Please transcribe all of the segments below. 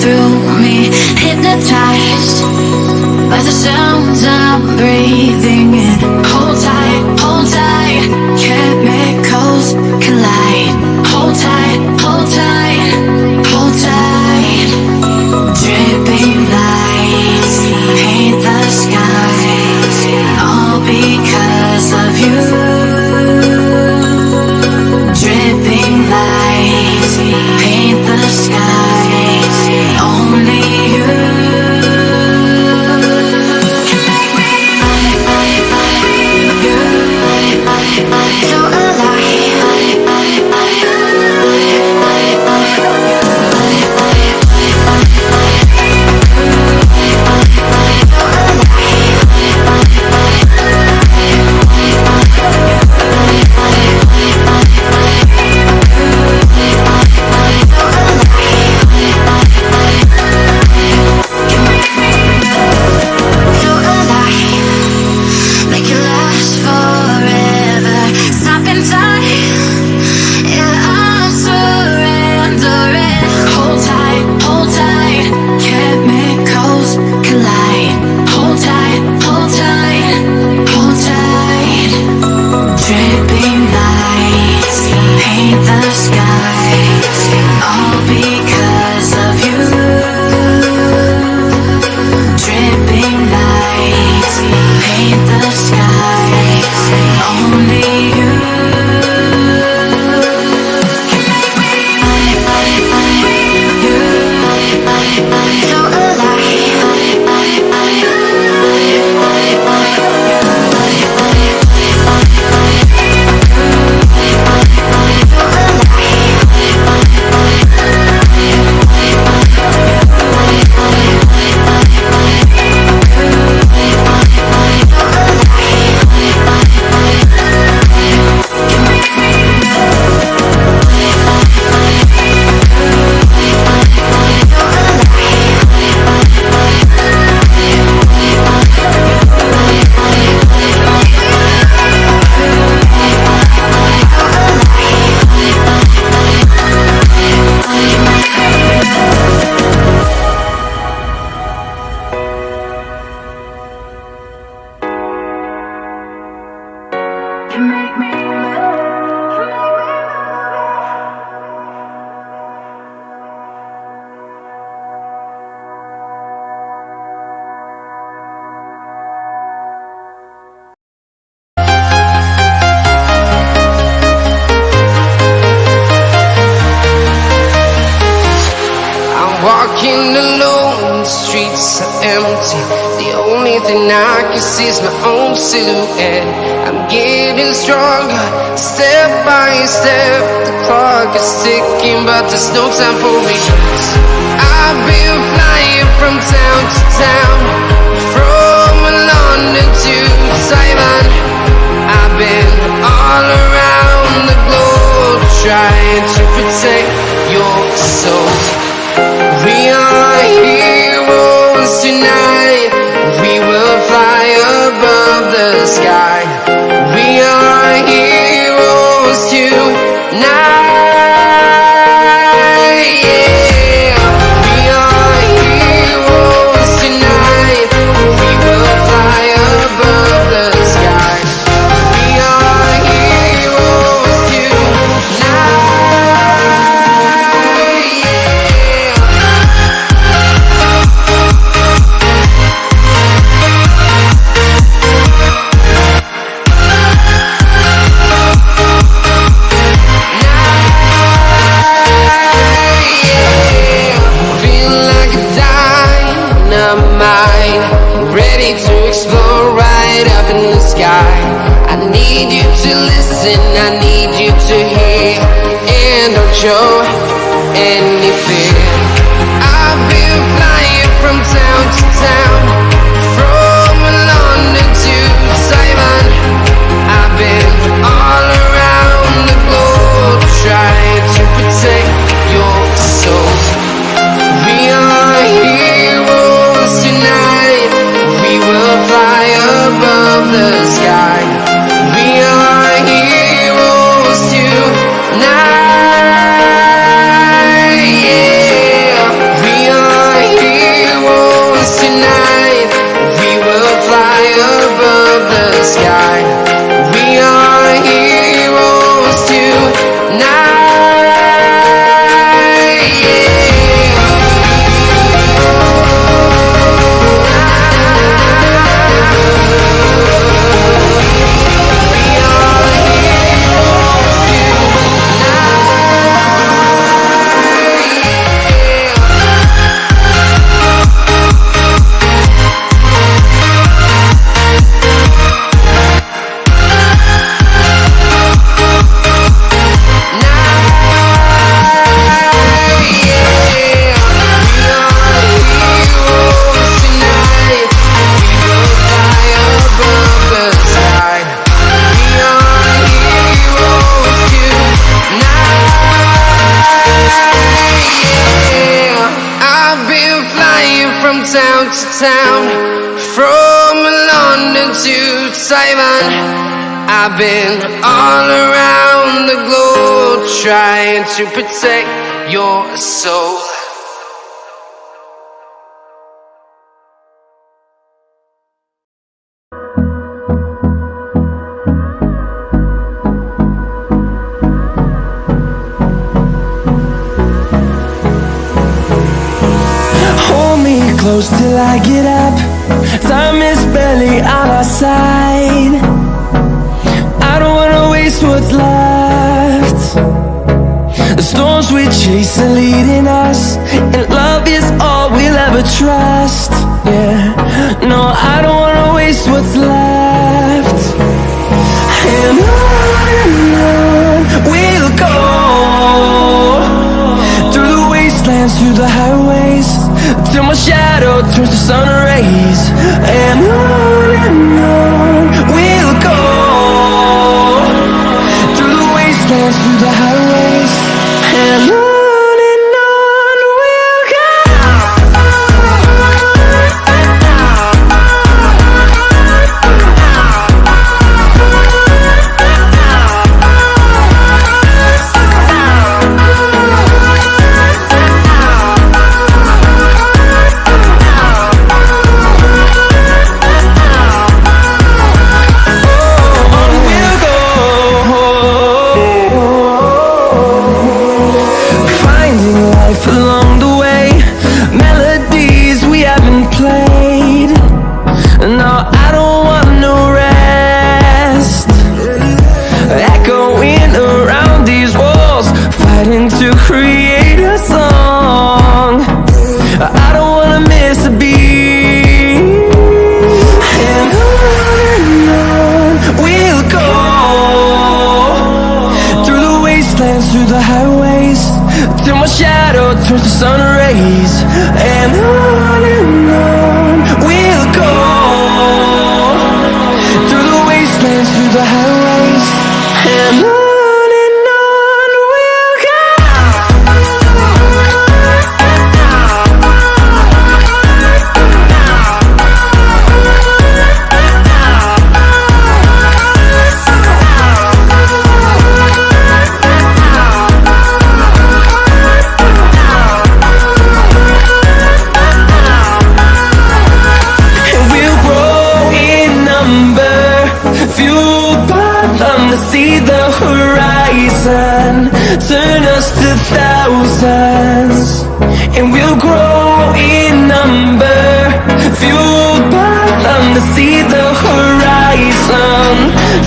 through me, hypnotized by the sounds I'm breathing in. Hold tight, chemicals collide. Hold tight, hold tight, hold tight. Dripping lights paint the skies, all because of you. Dripping lights paint the skies, only you. So walking alone, the streets are empty. The only thing I can see is my own silhouette. I'm getting stronger, step by step. The clock is ticking, but there's no time for me. I've been flying from town to town, from London to Taiwan. I've been all around the globe, trying to protect your soul. We are heroes tonight. We will fly above the sky. We are heroes tonight. Yeah. We are heroes tonight. We will fly above the sky. We are heroes tonight. Ready to explore right up in the sky. I need you to listen, I need you to hear, and don't show any fear. I've been flying from town to town, from London to Taiwan. I've been all around the globe, trying to protect your soul. We are heroes tonight. We will fly above the sky. We are heroes tonight. Yeah. We are to town, from London to Taiwan. I've been all around the globe trying to protect your soul. Close till I get up. Time is barely on our side. I don't wanna waste what's left. The storms we chase are leading us, and love is all we'll ever trust. Yeah, no, I don't wanna waste what's left. And on we'll go, through the wastelands, through the highways, till my shadow turns to sun rays. And on we'll go, through the wastelands, through the highways, and on we'll go. Along the way, melodies we haven't played. No, I don't want no rest. Echoing around these walls, fighting to create a song. I don't wanna miss a beat. And on we'll go, through the wastelands, through the highways, till my shadow turns to sun rays. And on we'll go, through the wastelands, through the highways, and on we'll go. See the horizon, turn us to thousands, and we'll grow in number, fueled by them to see the horizon,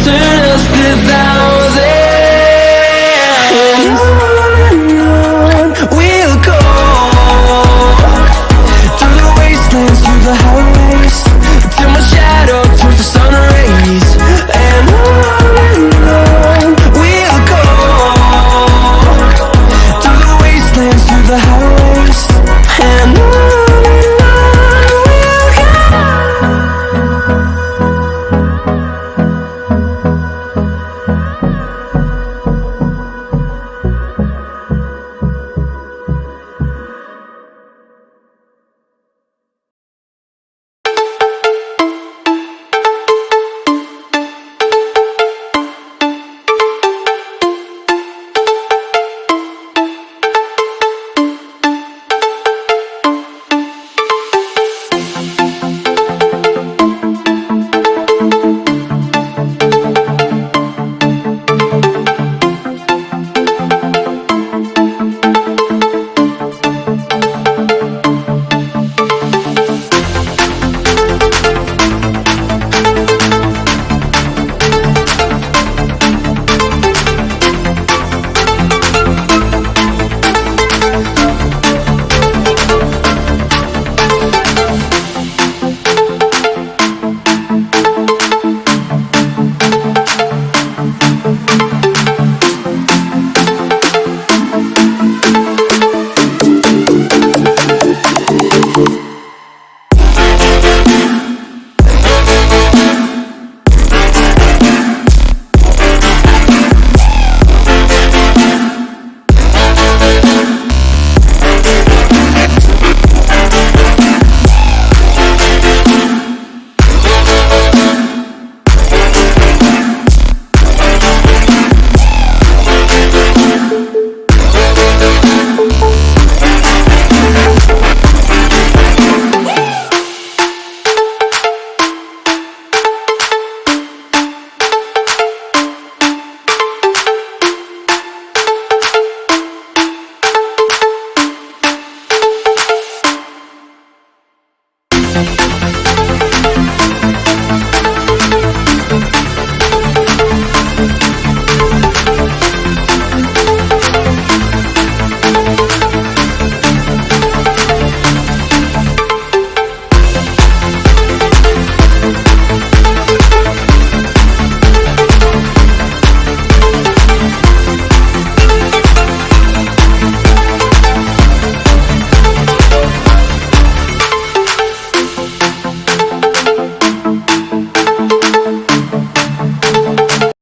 turn us to thousands.